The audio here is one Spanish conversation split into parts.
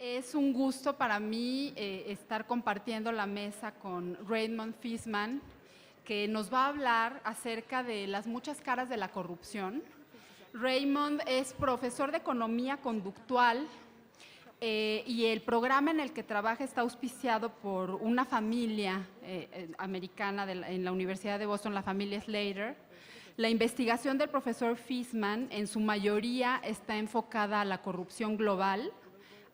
Es un gusto para mí estar compartiendo la mesa con Raymond Fishman, que nos va a hablar acerca de las muchas caras de la corrupción. Raymond es profesor de economía conductual y el programa en el que trabaja está auspiciado por una familia americana en la Universidad de Boston, la familia Slater. La investigación del profesor Fishman en su mayoría está enfocada a la corrupción global.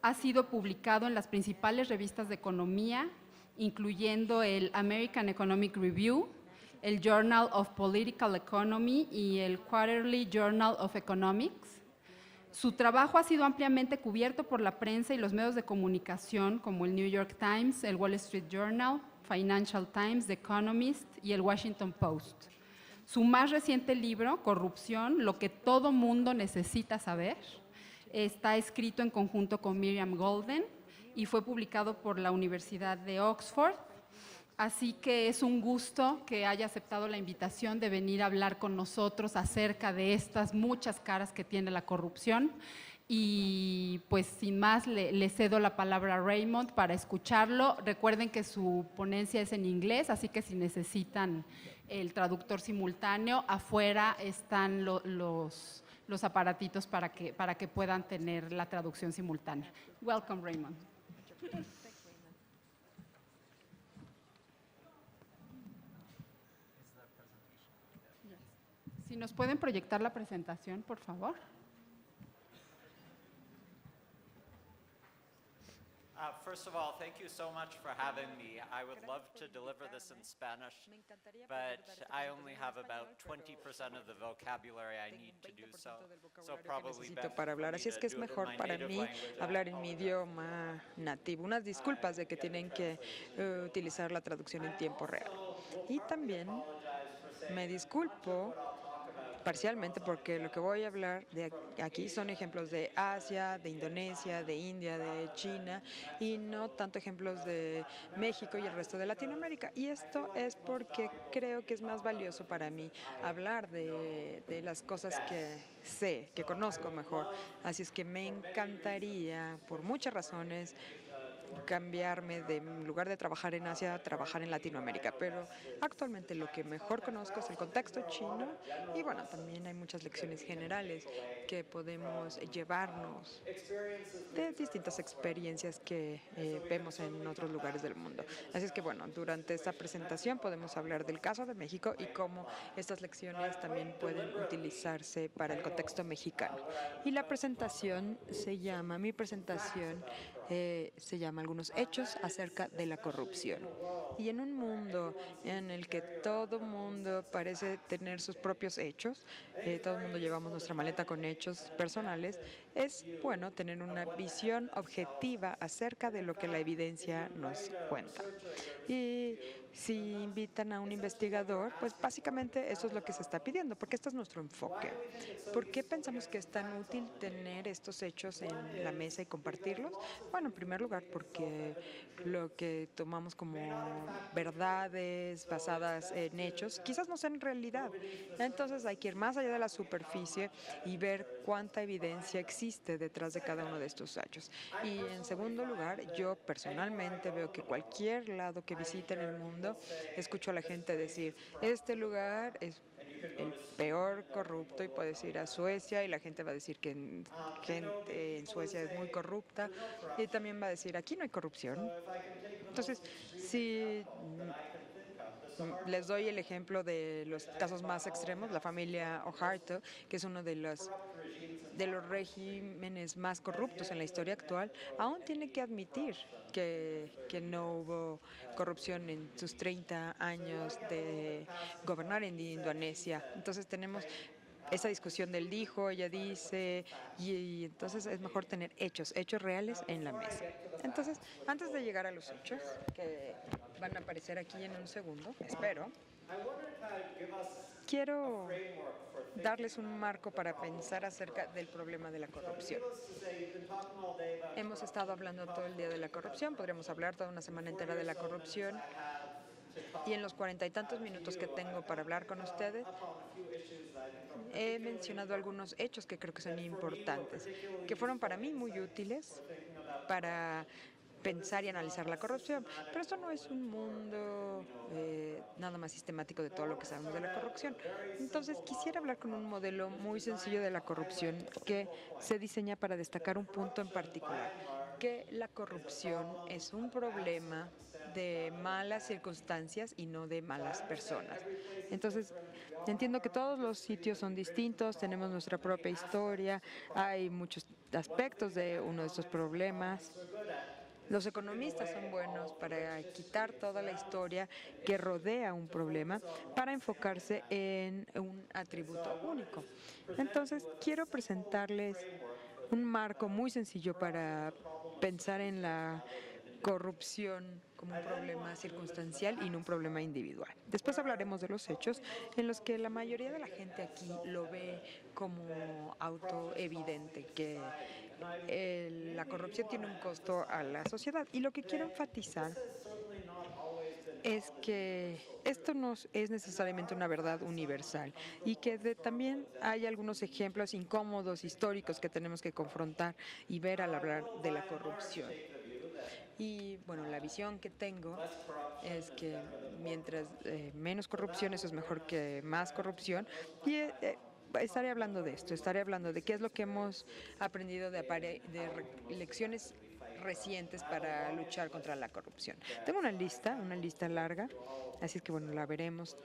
Ha sido publicado en las principales revistas de economía, incluyendo el American Economic Review, el Journal of Political Economy y el Quarterly Journal of Economics. Su trabajo ha sido ampliamente cubierto por la prensa y los medios de comunicación como el New York Times, el Wall Street Journal, Financial Times, The Economist y el Washington Post. Su más reciente libro, Corrupción, lo que todo mundo necesita saber, está escrito en conjunto con Miriam Golden y fue publicado por la Universidad de Oxford. Así que es un gusto que haya aceptado la invitación de venir a hablar con nosotros acerca de estas muchas caras que tiene la corrupción. Y pues sin más le cedo la palabra a Raymond para escucharlo. Recuerden que su ponencia es en inglés, así que si necesitan el traductor simultáneo, afuera están los aparatitos para que puedan tener la traducción simultánea. Welcome, Raymond. Si nos pueden proyectar la presentación, por favor. First of all, thank you so much for having me. I would love to deliver this in Spanish, but I only have about 20% of the vocabulary I need to do so. So probably Necesito para hablar, así es que es mejor para mí hablar en mi idioma nativo. Unas disculpas de que tienen que utilizar la traducción en tiempo real. Y también me disculpo parcialmente porque lo que voy a hablar de aquí son ejemplos de Asia, de Indonesia, de India, de China y no tanto ejemplos de México y el resto de Latinoamérica. Y esto es porque creo que es más valioso para mí hablar de las cosas que sé, que conozco mejor. Así es que me encantaría, por muchas razones, cambiarme de en lugar de trabajar en Asia a trabajar en Latinoamérica, pero actualmente lo que mejor conozco es el contexto chino y bueno, también hay muchas lecciones generales que podemos llevarnos de distintas experiencias que vemos en otros lugares del mundo. Así es que bueno, durante esta presentación podemos hablar del caso de México y cómo estas lecciones también pueden utilizarse para el contexto mexicano. Y la presentación mi presentación se llama Algunos hechos acerca de la corrupción. Y en un mundo en el que todo mundo parece tener sus propios hechos, todo el mundo llevamos nuestra maleta con hechos personales, es bueno tener una visión objetiva acerca de lo que la evidencia nos cuenta. Y si invitan a un investigador, pues básicamente eso es lo que se está pidiendo, porque este es nuestro enfoque. ¿Por qué pensamos que es tan útil tener estos hechos en la mesa y compartirlos? Bueno, en primer lugar, porque lo que tomamos como verdades basadas en hechos quizás no sean realidad. Entonces hay que ir más allá de la superficie y ver cuánta evidencia existe detrás de cada uno de estos hechos. Y en segundo lugar, yo personalmente veo que cualquier lado que visite en el mundo, escucho a la gente decir, este lugar es el peor corrupto, y puedes ir a Suecia y la gente va a decir que gente en Suecia es muy corrupta y también va a decir aquí no hay corrupción. Entonces, si les doy el ejemplo de los casos más extremos, la familia Ojarto, que es uno de los regímenes más corruptos en la historia actual, aún tiene que admitir que no hubo corrupción en sus 30 años de gobernar en Indonesia. Entonces tenemos esa discusión del dijo, ella dice, y entonces es mejor tener hechos reales en la mesa. Entonces, antes de llegar a los hechos, que van a aparecer aquí en un segundo, espero, quiero darles un marco para pensar acerca del problema de la corrupción. Hemos estado hablando todo el día de la corrupción, podríamos hablar toda una semana entera de la corrupción, y en los 40 y tantos minutos que tengo para hablar con ustedes, he mencionado algunos hechos que creo que son importantes, que fueron para mí muy útiles para pensar y analizar la corrupción. Pero esto no es un mundo nada más sistemático de todo lo que sabemos de la corrupción. Entonces, quisiera hablar con un modelo muy sencillo de la corrupción que se diseña para destacar un punto en particular, que la corrupción es un problema de malas circunstancias y no de malas personas. Entonces, entiendo que todos los sitios son distintos, tenemos nuestra propia historia, hay muchos aspectos de uno de estos problemas. Los economistas son buenos para quitar toda la historia que rodea un problema para enfocarse en un atributo único. Entonces, quiero presentarles un marco muy sencillo para pensar en la corrupción como un problema circunstancial y no un problema individual. Después hablaremos de los hechos en los que la mayoría de la gente aquí lo ve como autoevidente, que la corrupción tiene un costo a la sociedad. Y lo que quiero enfatizar es que esto no es necesariamente una verdad universal y que también hay algunos ejemplos incómodos, históricos que tenemos que confrontar y ver al hablar de la corrupción. Y bueno, la visión que tengo es que mientras menos corrupción, eso es mejor que más corrupción. Y estaré hablando de esto, estaré hablando de qué es lo que hemos aprendido de lecciones recientes para luchar contra la corrupción. Tengo una lista larga, así es que bueno, la veremos.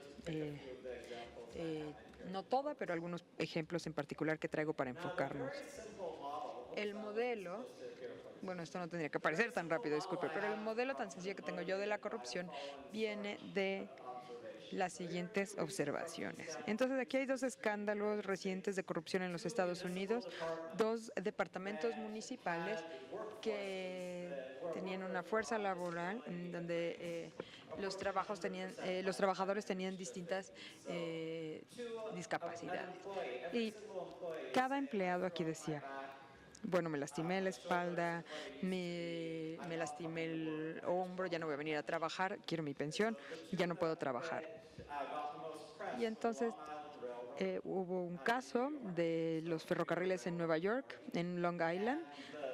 No toda, pero algunos ejemplos en particular que traigo para enfocarnos. El modelo, bueno, esto no tendría que aparecer tan rápido, disculpe, pero el modelo tan sencillo que tengo yo de la corrupción viene de las siguientes observaciones. Entonces, aquí hay dos escándalos recientes de corrupción en los Estados Unidos, dos departamentos municipales que tenían una fuerza laboral en donde los trabajadores tenían distintas discapacidades. Y cada empleado aquí decía: bueno, me lastimé la espalda, me lastimé el hombro, ya no voy a venir a trabajar, quiero mi pensión, ya no puedo trabajar. Y entonces hubo un caso de los ferrocarriles en Nueva York, en Long Island,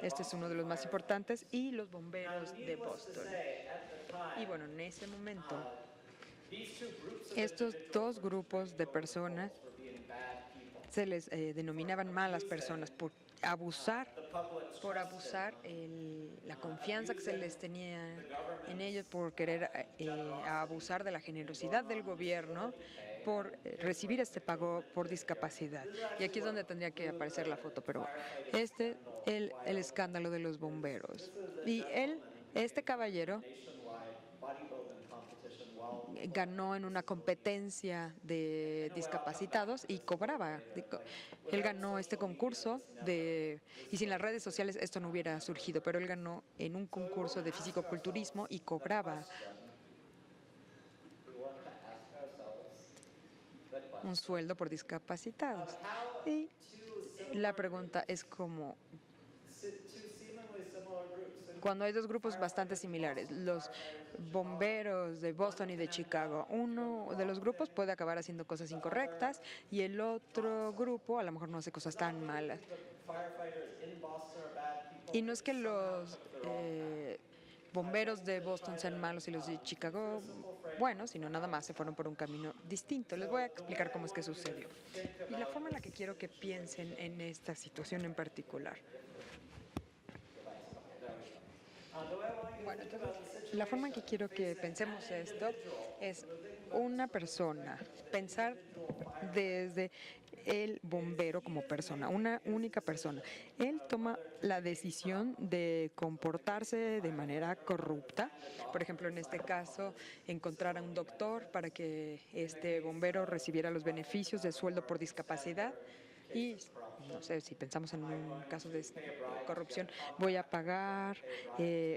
este es uno de los más importantes, y los bomberos de Boston. Y bueno, en ese momento, estos dos grupos de personas se les denominaban malas personas por abusar la confianza que se les tenía en ellos, por querer abusar de la generosidad del gobierno, por recibir este pago por discapacidad. Y aquí es donde tendría que aparecer la foto, pero bueno, el escándalo de los bomberos. Y este caballero ganó en una competencia de discapacitados y cobraba. Él ganó este concurso y sin las redes sociales esto no hubiera surgido, pero él ganó en un concurso de fisicoculturismo y cobraba un sueldo por discapacitados. Y la pregunta es como, cuando hay dos grupos bastante similares, los bomberos de Boston y de Chicago, uno de los grupos puede acabar haciendo cosas incorrectas y el otro grupo a lo mejor no hace cosas tan malas. Y no es que los bomberos de Boston sean malos y los de Chicago buenos, sino nada más se fueron por un camino distinto. Les voy a explicar cómo es que sucedió y la forma en la que quiero que piensen en esta situación en particular. Bueno, entonces, la forma en que quiero que pensemos esto es una persona, pensar desde el bombero como persona, una única persona. Él toma la decisión de comportarse de manera corrupta. Por ejemplo, en este caso, encontrar a un doctor para que este bombero recibiera los beneficios del sueldo por discapacidad. Y no sé, si pensamos en un caso de corrupción, voy a pagar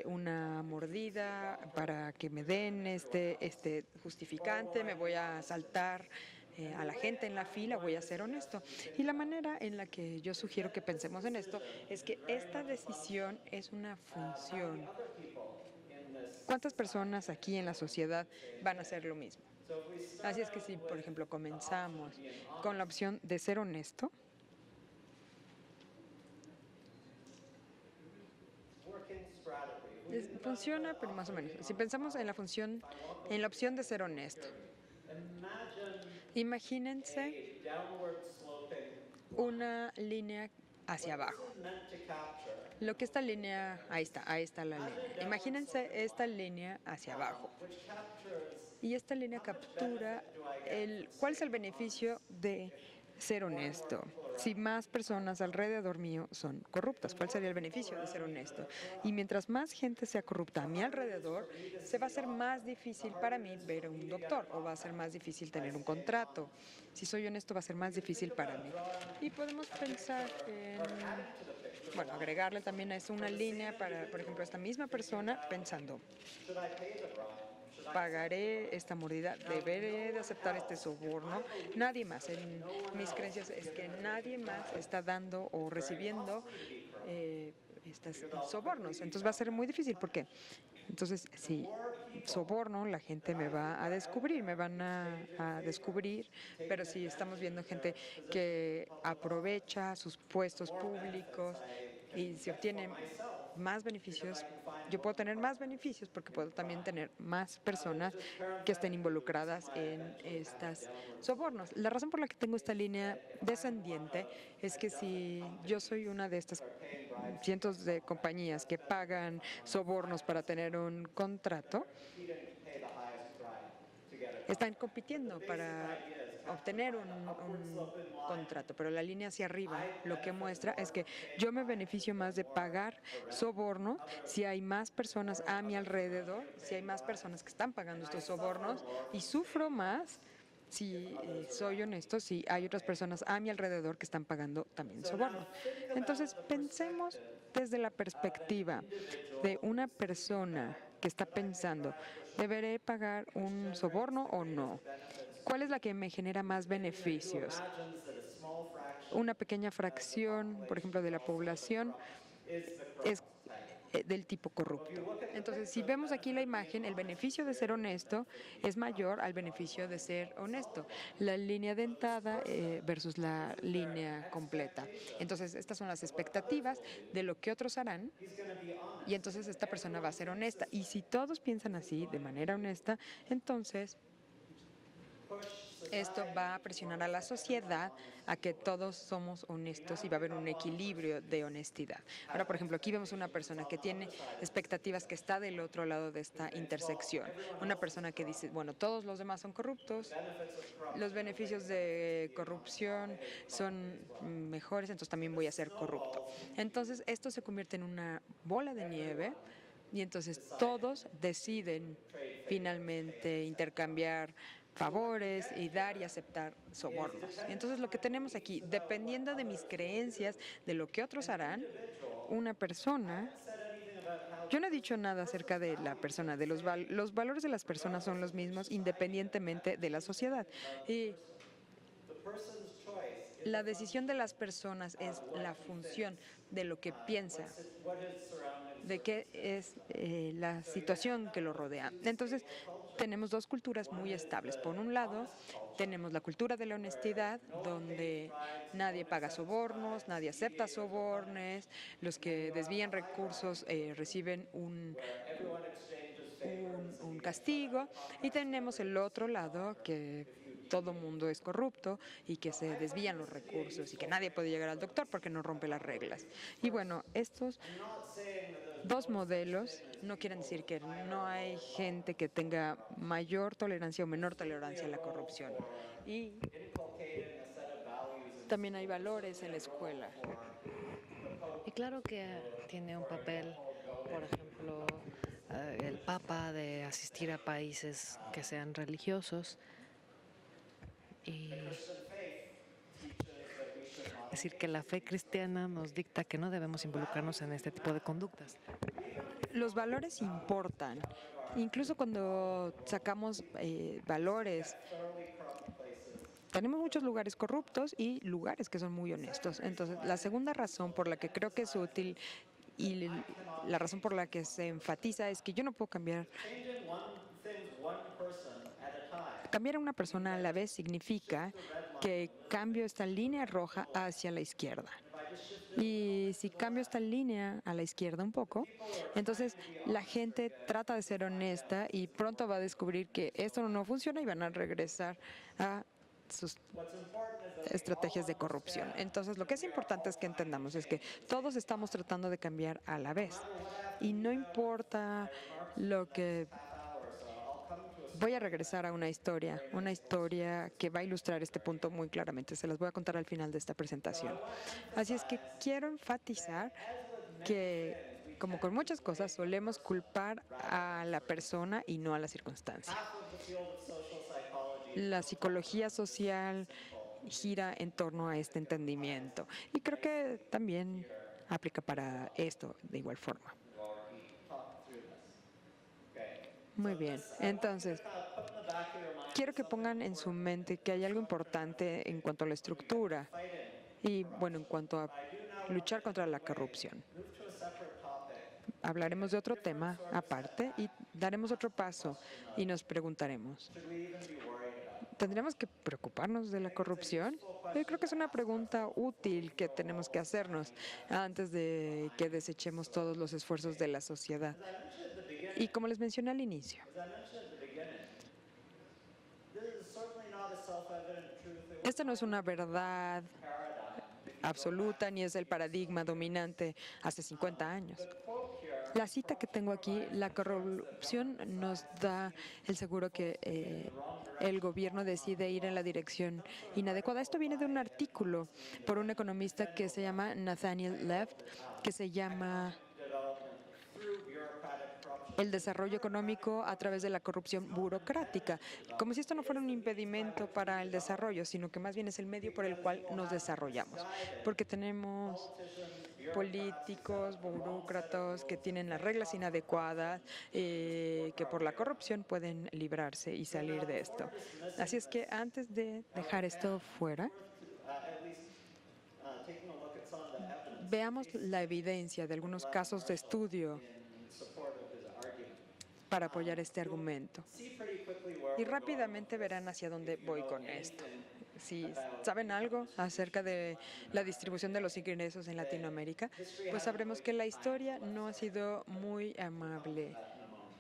una mordida para que me den este justificante, me voy a saltar a la gente en la fila, voy a ser honesto. Y la manera en la que yo sugiero que pensemos en esto es que esta decisión es una función. ¿Cuántas personas aquí en la sociedad van a hacer lo mismo? Así es que si, por ejemplo, comenzamos con la opción de ser honesto, Funciona, pero más o menos. Si pensamos en la opción de ser honesto, imagínense una línea hacia abajo. Lo que esta línea, ahí está la línea. Imagínense esta línea hacia abajo. Y esta línea captura cuál es el beneficio de ser honesto. Si más personas alrededor mío son corruptas, ¿cuál sería el beneficio de ser honesto? Y mientras más gente sea corrupta a mi alrededor, se va a hacer más difícil para mí ver a un doctor o va a ser más difícil tener un contrato. Si soy honesto, va a ser más difícil para mí. Y podemos pensar en, agregarle también a eso una línea para, por ejemplo, esta misma persona pensando, pagaré esta mordida, deberé de aceptar este soborno. Nadie más, en mis creencias es que nadie más está dando o recibiendo estos sobornos. Entonces va a ser muy difícil. ¿Por qué? Entonces, si soborno, la gente me va a descubrir, me van a descubrir, pero si estamos viendo gente que aprovecha sus puestos públicos y se obtiene más beneficios, yo puedo tener más beneficios porque puedo también tener más personas que estén involucradas en estos sobornos. La razón por la que tengo esta línea descendiente es que si yo soy una de estas cientos de compañías que pagan sobornos para tener un contrato, están compitiendo para obtener un contrato, pero la línea hacia arriba lo que muestra es que yo me beneficio más de pagar sobornos si hay más personas a mi alrededor, si hay más personas que están pagando estos sobornos, y sufro más si soy honesto, si hay otras personas a mi alrededor que están pagando también sobornos. Entonces, pensemos desde la perspectiva de una persona que está pensando, ¿deberé pagar un soborno o no? ¿Cuál es la que me genera más beneficios? Una pequeña fracción, por ejemplo, de la población es del tipo corrupto. Entonces, si vemos aquí la imagen, el beneficio de ser honesto es mayor al beneficio de ser honesto. La línea dentada versus la línea completa. Entonces, estas son las expectativas de lo que otros harán, y entonces esta persona va a ser honesta. Y si todos piensan así, de manera honesta, entonces esto va a presionar a la sociedad a que todos somos honestos y va a haber un equilibrio de honestidad. Ahora, por ejemplo, aquí vemos una persona que tiene expectativas, que está del otro lado de esta intersección. Una persona que dice, bueno, todos los demás son corruptos, los beneficios de corrupción son mejores, entonces también voy a ser corrupto. Entonces, esto se convierte en una bola de nieve. Y entonces todos deciden finalmente intercambiar favores y dar y aceptar sobornos. Entonces lo que tenemos aquí, dependiendo de mis creencias, de lo que otros harán, una persona... Yo no he dicho nada acerca de la persona, de los valores de las personas son los mismos independientemente de la sociedad. Y la decisión de las personas es la función de lo que piensa, de qué es la situación que lo rodea. Entonces, tenemos dos culturas muy estables. Por un lado, tenemos la cultura de la honestidad, donde nadie paga sobornos, nadie acepta sobornos, los que desvían recursos reciben un castigo, y tenemos el otro lado, que todo mundo es corrupto y que se desvían los recursos y que nadie puede llegar al doctor porque no rompe las reglas. Y bueno, estos dos modelos no quieren decir que no hay gente que tenga mayor tolerancia o menor tolerancia a la corrupción. Y también hay valores en la escuela. Y claro que tiene un papel, por ejemplo, el Papa, de asistir a países que sean religiosos y decir que la fe cristiana nos dicta que no debemos involucrarnos en este tipo de conductas. Los valores importan. Incluso cuando sacamos valores, tenemos muchos lugares corruptos y lugares que son muy honestos. Entonces, la segunda razón por la que creo que es útil y la razón por la que se enfatiza es que yo no puedo cambiar. Cambiar a una persona a la vez significa que cambio esta línea roja hacia la izquierda. Y si cambio esta línea a la izquierda un poco, entonces la gente trata de ser honesta y pronto va a descubrir que esto no funciona y van a regresar a sus estrategias de corrupción. Entonces, lo que es importante es que entendamos es que todos estamos tratando de cambiar a la vez. Y no importa lo que... Voy a regresar a una historia que va a ilustrar este punto muy claramente. Se las voy a contar al final de esta presentación. Así es que quiero enfatizar que, como con muchas cosas, solemos culpar a la persona y no a la circunstancia. La psicología social gira en torno a este entendimiento. Y creo que también aplica para esto de igual forma. Muy bien. Entonces, quiero que pongan en su mente que hay algo importante en cuanto a la estructura y, bueno, en cuanto a luchar contra la corrupción. Hablaremos de otro tema aparte y daremos otro paso y nos preguntaremos, ¿tendríamos que preocuparnos de la corrupción? Yo creo que es una pregunta útil que tenemos que hacernos antes de que desechemos todos los esfuerzos de la sociedad. Y como les mencioné al inicio, esta no es una verdad absoluta ni es el paradigma dominante hace 50 años. La cita que tengo aquí, la corrupción nos da el seguro que el gobierno decide ir en la dirección inadecuada. Esto viene de un artículo por un economista que se llama Nathaniel Left, que se llama El desarrollo económico a través de la corrupción burocrática, como si esto no fuera un impedimento para el desarrollo, sino que más bien es el medio por el cual nos desarrollamos, porque tenemos políticos, burócratas que tienen las reglas inadecuadas, que por la corrupción pueden librarse y salir de esto. Así es que antes de dejar esto fuera, veamos la evidencia de algunos casos de estudio para apoyar este argumento. Y rápidamente verán hacia dónde voy con esto. Si saben algo acerca de la distribución de los ingresos en Latinoamérica, pues sabremos que la historia no ha sido muy amable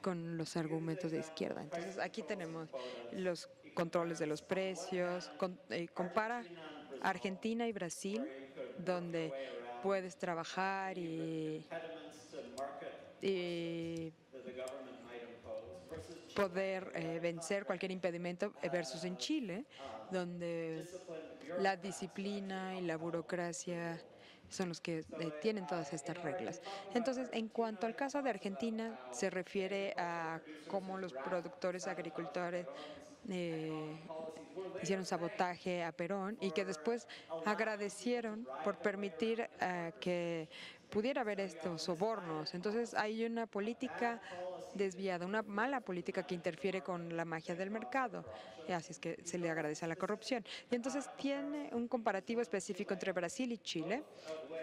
con los argumentos de izquierda. Entonces, aquí tenemos los controles de los precios, compara Argentina y Brasil, donde puedes trabajar y poder vencer cualquier impedimento versus en Chile, donde la disciplina y la burocracia son los que tienen todas estas reglas. Entonces, en cuanto al caso de Argentina, se refiere a cómo los productores, agricultores hicieron sabotaje a Perón y que después agradecieron por permitir que pudiera haber estos sobornos. Entonces, hay una política desviada, una mala política que interfiere con la magia del mercado. Y así es que se le agradece a la corrupción. Y entonces tiene un comparativo específico entre Brasil y Chile,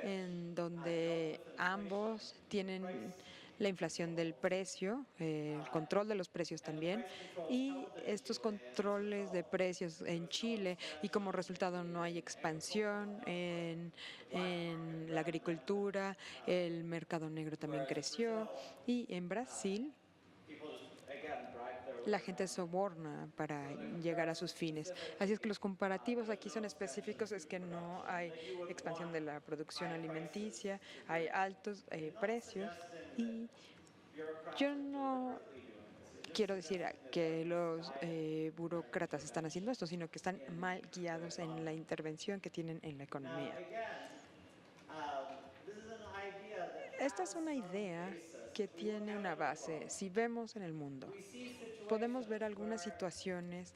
en donde ambos tienen la inflación del precio, el control de los precios también, y estos controles de precios en Chile, y como resultado no hay expansión en la agricultura, el mercado negro también creció, y en Brasil la gente soborna para llegar a sus fines. Así es que los comparativos aquí son específicos, es que no hay expansión de la producción alimenticia, hay altos precios y yo no quiero decir que los burócratas están haciendo esto, sino que están mal guiados en la intervención que tienen en la economía. Esta es una idea que tiene una base. Si vemos en el mundo, podemos ver algunas situaciones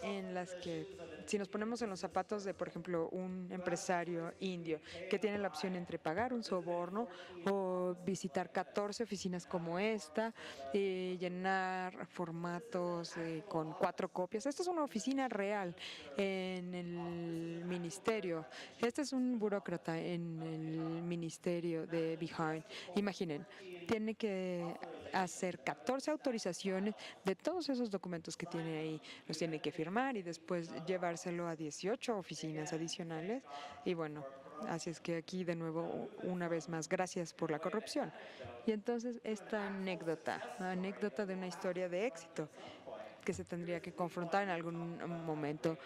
en las que, si nos ponemos en los zapatos de, por ejemplo, un empresario indio que tiene la opción entre pagar un soborno o visitar 14 oficinas como esta, llenar formatos con 4 copias. Esta es una oficina real en el ministerio. Este es un burócrata en el ministerio de Bihar. Imaginen, tiene que hacer 14 autorizaciones de todos esos documentos que tiene ahí. Los tiene que firmar y después llevárselo a 18 oficinas adicionales. Y bueno, Así es que aquí de nuevo, una vez más, gracias por la corrupción. Y entonces esta anécdota de una historia de éxito que se tendría que confrontar en algún momento.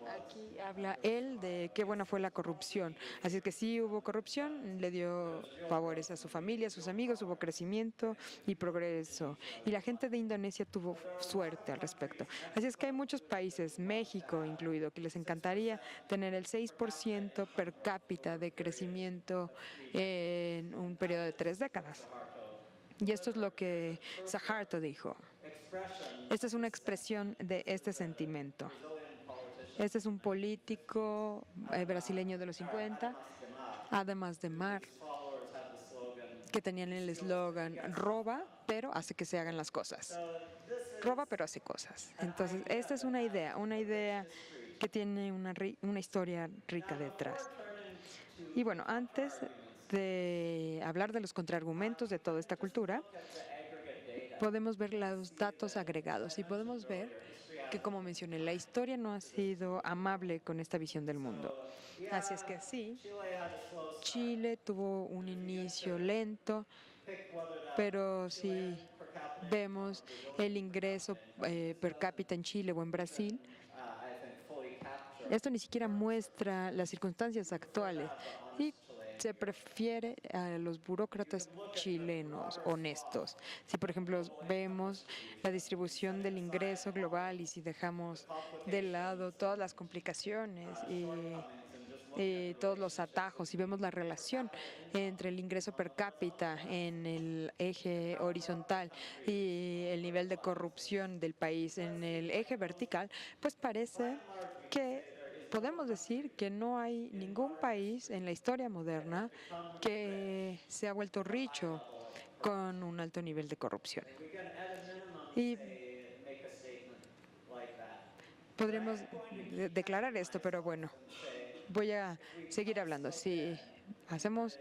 Aquí habla él de qué buena fue la corrupción. Así es que sí hubo corrupción, le dio favores a su familia, a sus amigos, hubo crecimiento y progreso. Y la gente de Indonesia tuvo suerte al respecto. Así es que hay muchos países, México incluido, que les encantaría tener el 6% per cápita de crecimiento en un periodo de 3 décadas. Y esto es lo que Suharto dijo. Esta es una expresión de este sentimiento. Este es un político brasileño de los 50, Además de Mar, que tenían el eslogan: roba, pero hace que se hagan las cosas. Roba, pero hace cosas. Entonces, esta es una idea que tiene una historia rica detrás. Y bueno, antes de hablar de los contraargumentos de toda esta cultura, podemos ver los datos agregados y podemos ver que, como mencioné, la historia no ha sido amable con esta visión del mundo. Así es que sí, Chile tuvo un inicio lento, pero si vemos el ingreso per cápita en Chile o en Brasil, esto ni siquiera muestra las circunstancias actuales y se prefiere a los burócratas chilenos honestos. Si, por ejemplo, vemos la distribución del ingreso global y si dejamos de lado todas las complicaciones y todos los atajos y vemos la relación entre el ingreso per cápita en el eje horizontal y el nivel de corrupción del país en el eje vertical, pues parece que podemos decir que no hay ningún país en la historia moderna que se ha vuelto rico con un alto nivel de corrupción. Y podríamos declarar esto, pero bueno, voy a seguir hablando. Si hacemos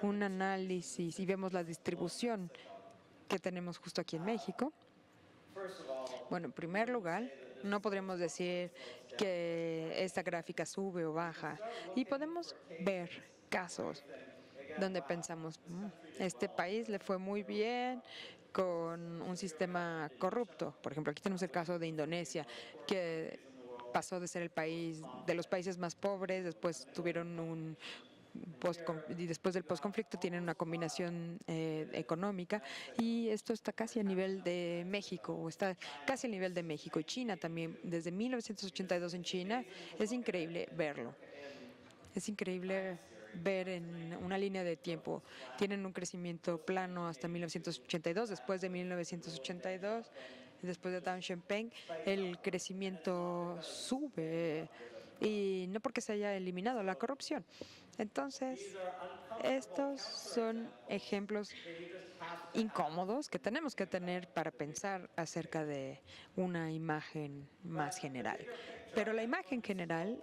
un análisis y vemos la distribución que tenemos justo aquí en México, bueno, en primer lugar, no podríamos decir que esta gráfica sube o baja. Y podemos ver casos donde pensamos, este país le fue muy bien con un sistema corrupto. Por ejemplo, aquí tenemos el caso de Indonesia, que pasó de ser el país de los países más pobres, después tuvieron y después del postconflicto tienen una combinación económica, y esto está casi a nivel de México, o está casi al nivel de México. Y China también, desde 1982 en China, es increíble verlo. Es increíble ver en una línea de tiempo. Tienen un crecimiento plano hasta 1982, después de 1982, después de Deng Xiaoping, el crecimiento sube, y no porque se haya eliminado la corrupción. Entonces, estos son ejemplos incómodos que tenemos que tener para pensar acerca de una imagen más general. Pero la imagen general,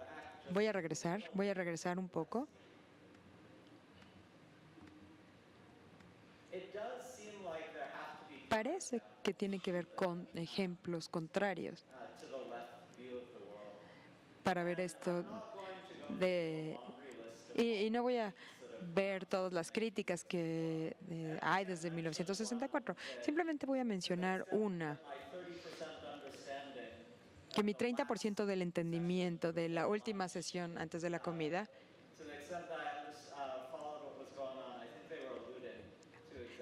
voy a regresar un poco. Parece que tiene que ver con ejemplos contrarios para ver esto y no voy a ver todas las críticas que hay desde 1964. Simplemente voy a mencionar una, que mi 30% del entendimiento de la última sesión antes de la comida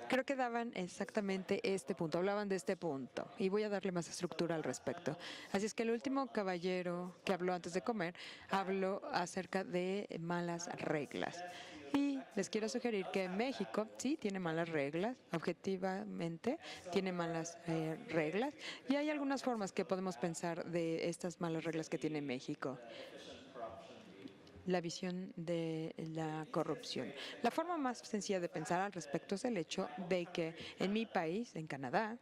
creo que daban exactamente este punto, hablaban de este punto, y voy a darle más estructura al respecto. Así es que el último caballero que habló antes de comer habló acerca de malas reglas. Y les quiero sugerir que México sí tiene malas reglas, objetivamente tiene malas reglas, y hay algunas formas que podemos pensar de estas malas reglas que tiene México. La visión de la corrupción. La forma más sencilla de pensar al respecto es el hecho de que en mi país, en Canadá,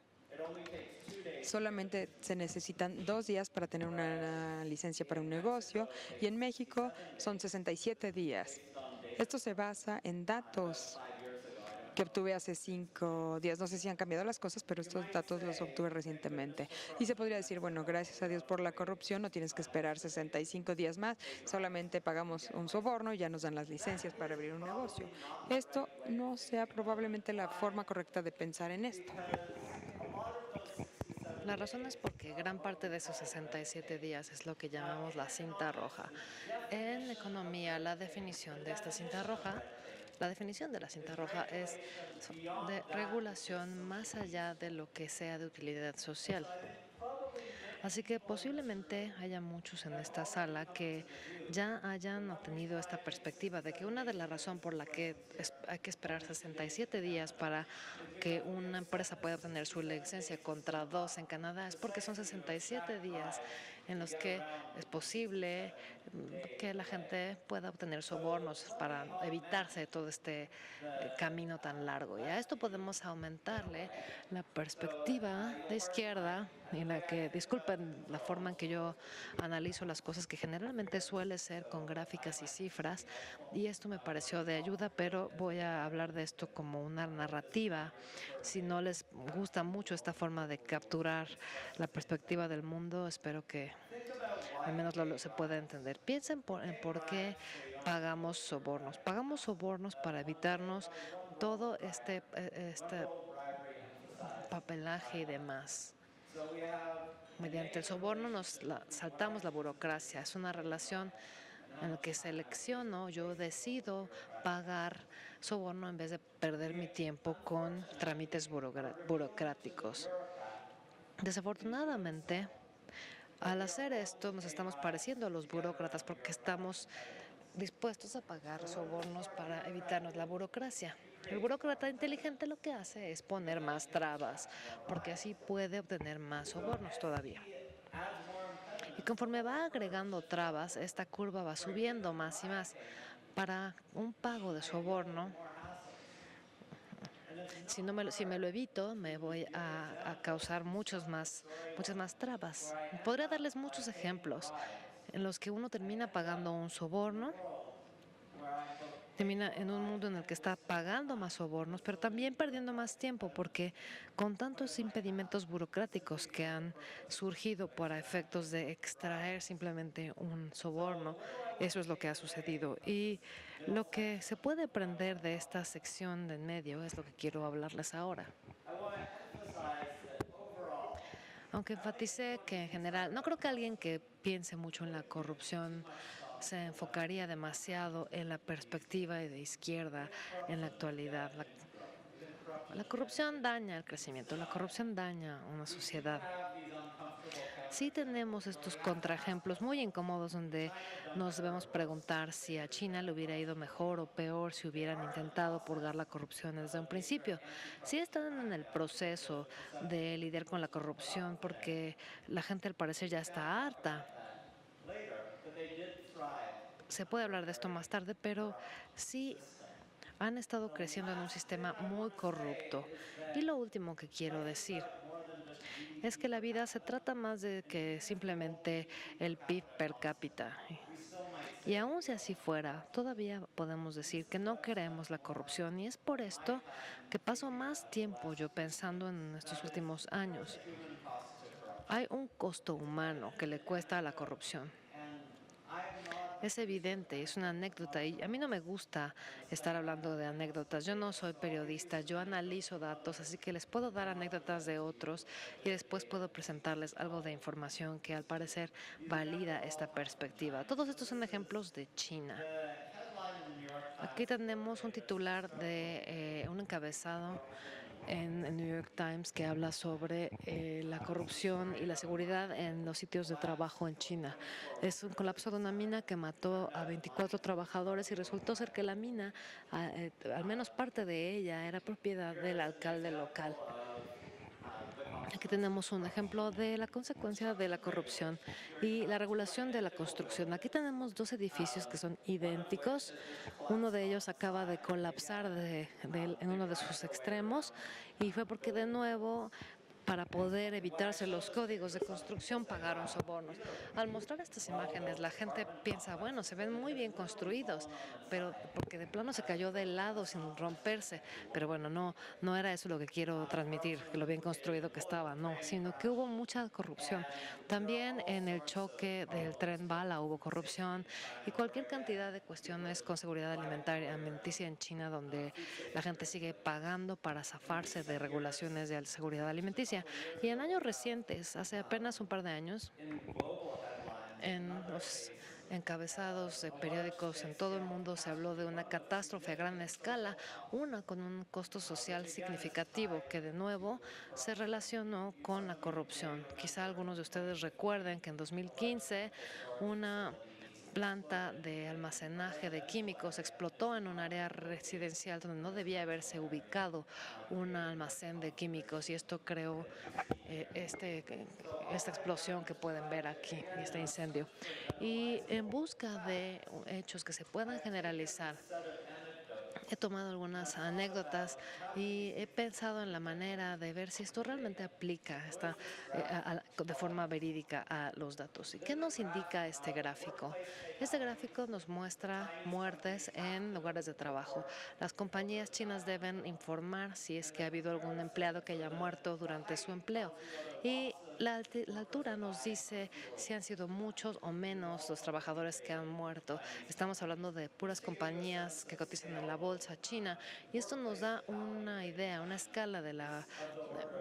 solamente se necesitan 2 días para tener una licencia para un negocio, y en México son 67 días. Esto se basa en datos que obtuve hace 5 días. No sé si han cambiado las cosas, pero estos datos los obtuve recientemente. Y se podría decir, bueno, gracias a Dios por la corrupción, no tienes que esperar 65 días más, solamente pagamos un soborno y ya nos dan las licencias para abrir un negocio. Esto no sea probablemente la forma correcta de pensar en esto. La razón es porque gran parte de esos 67 días es lo que llamamos la cinta roja. En economía, la definición de esta cinta roja, la definición de la cinta roja es de regulación más allá de lo que sea de utilidad social. Así que posiblemente haya muchos en esta sala que ya hayan obtenido esta perspectiva de que una de las razones por la que hay que esperar 67 días para que una empresa pueda obtener su licencia contra 2 en Canadá es porque son 67 días en los que es posible que la gente pueda obtener sobornos para evitarse todo este camino tan largo. Y a esto podemos aumentarle la perspectiva de izquierda en la que, disculpen la forma en que yo analizo las cosas, que generalmente suele ser con gráficas y cifras, y esto me pareció de ayuda, pero voy a hablar de esto como una narrativa. Si no les gusta mucho esta forma de capturar la perspectiva del mundo, espero que al menos se pueda entender. Piensen en por qué pagamos sobornos. Pagamos sobornos para evitarnos todo este papelaje y demás. Mediante el soborno saltamos la burocracia. Es una relación en la que selecciono, yo decido pagar soborno en vez de perder mi tiempo con trámites burocráticos. Desafortunadamente, al hacer esto nos estamos pareciendo a los burócratas porque estamos dispuestos a pagar sobornos para evitarnos la burocracia. El burócrata inteligente lo que hace es poner más trabas, porque así puede obtener más sobornos todavía. Y conforme va agregando trabas, esta curva va subiendo más y más. Para un pago de soborno, si me lo evito, me voy a causar muchas más trabas. Podría darles muchos ejemplos en los que uno termina pagando un soborno, termina en un mundo en el que está pagando más sobornos, pero también perdiendo más tiempo, porque con tantos impedimentos burocráticos que han surgido para efectos de extraer simplemente un soborno, eso es lo que ha sucedido. Y lo que se puede aprender de esta sección de en medio es lo que quiero hablarles ahora. Aunque enfaticé que en general, no creo que alguien que piense mucho en la corrupción se enfocaría demasiado en la perspectiva de izquierda en la actualidad. La corrupción daña el crecimiento, la corrupción daña una sociedad. Sí tenemos estos contraejemplos muy incómodos donde nos debemos preguntar si a China le hubiera ido mejor o peor si hubieran intentado purgar la corrupción desde un principio. Sí están en el proceso de lidiar con la corrupción porque la gente al parecer ya está harta. Se puede hablar de esto más tarde, pero sí han estado creciendo en un sistema muy corrupto. Y lo último que quiero decir es que la vida se trata más de que simplemente el PIB per cápita. Y aun si así fuera, todavía podemos decir que no queremos la corrupción y es por esto que paso más tiempo yo pensando en estos últimos años. Hay un costo humano que le cuesta a la corrupción. Es evidente, es una anécdota y a mí no me gusta estar hablando de anécdotas. Yo no soy periodista, yo analizo datos, así que les puedo dar anécdotas de otros y después puedo presentarles algo de información que al parecer valida esta perspectiva. Todos estos son ejemplos de China. Aquí tenemos un titular de un encabezado en el New York Times que habla sobre la corrupción y la seguridad en los sitios de trabajo en China. Es un colapso de una mina que mató a 24 trabajadores y resultó ser que la mina, al menos parte de ella, era propiedad del alcalde local. Aquí tenemos un ejemplo de la consecuencia de la corrupción y la regulación de la construcción. Aquí tenemos 2 edificios que son idénticos. Uno de ellos acaba de colapsar en uno de sus extremos y fue porque de nuevo para poder evitarse los códigos de construcción, pagaron sobornos. Al mostrar estas imágenes, la gente piensa, bueno, se ven muy bien construidos, pero porque de plano se cayó de lado sin romperse. Pero bueno, no era eso lo que quiero transmitir, que lo bien construido que estaba, no, sino que hubo mucha corrupción. También en el choque del tren bala hubo corrupción y cualquier cantidad de cuestiones con seguridad alimenticia en China, donde la gente sigue pagando para zafarse de regulaciones de seguridad alimenticia. Y en años recientes, hace apenas un par de años, en los encabezados de periódicos en todo el mundo se habló de una catástrofe a gran escala, una con un costo social significativo que de nuevo se relacionó con la corrupción. Quizá algunos de ustedes recuerden que en 2015 una planta de almacenaje de químicos explotó en un área residencial donde no debía haberse ubicado un almacén de químicos y esto creó esta explosión que pueden ver aquí, este incendio. Y en busca de hechos que se puedan generalizar, he tomado algunas anécdotas y he pensado en la manera de ver si esto realmente aplica de forma verídica a los datos. ¿Y qué nos indica este gráfico? Este gráfico nos muestra muertes en lugares de trabajo. Las compañías chinas deben informar si es que ha habido algún empleado que haya muerto durante su empleo. Y la altura nos dice si han sido muchos o menos los trabajadores que han muerto. Estamos hablando de puras compañías que cotizan en la bolsa china y esto nos da una idea, una escala de la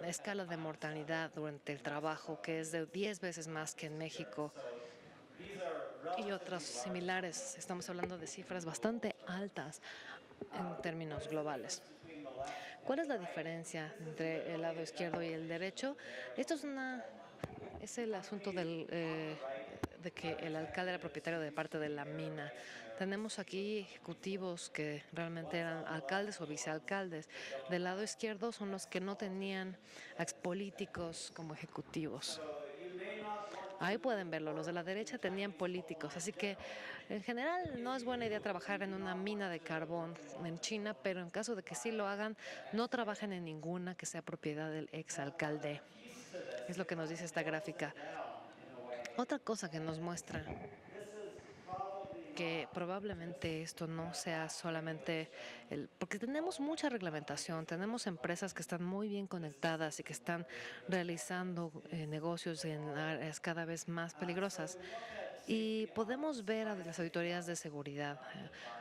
escala de mortalidad durante el trabajo que es de 10 veces más que en México y otros similares. Estamos hablando de cifras bastante altas en términos globales. ¿Cuál es la diferencia entre el lado izquierdo y el derecho? Esto es el asunto de que el alcalde era propietario de parte de la mina. Tenemos aquí ejecutivos que realmente eran alcaldes o vicealcaldes. Del lado izquierdo son los que no tenían expolíticos como ejecutivos. Ahí pueden verlo, los de la derecha tenían políticos, así que en general no es buena idea trabajar en una mina de carbón en China, pero en caso de que sí lo hagan, no trabajen en ninguna que sea propiedad del exalcalde. Es lo que nos dice esta gráfica. Otra cosa que nos muestra que probablemente esto no sea solamente porque tenemos mucha reglamentación, tenemos empresas que están muy bien conectadas y que están realizando negocios en áreas cada vez más peligrosas. Y podemos ver a las auditorías de seguridad,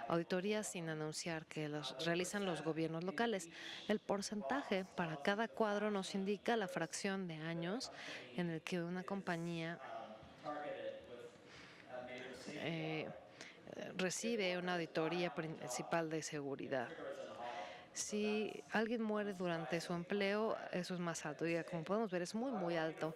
auditorías sin anunciar que las realizan los gobiernos locales. El porcentaje para cada cuadro nos indica la fracción de años en el que una compañía recibe una auditoría principal de seguridad. Si alguien muere durante su empleo, eso es más alto. Y como podemos ver, es muy, muy alto.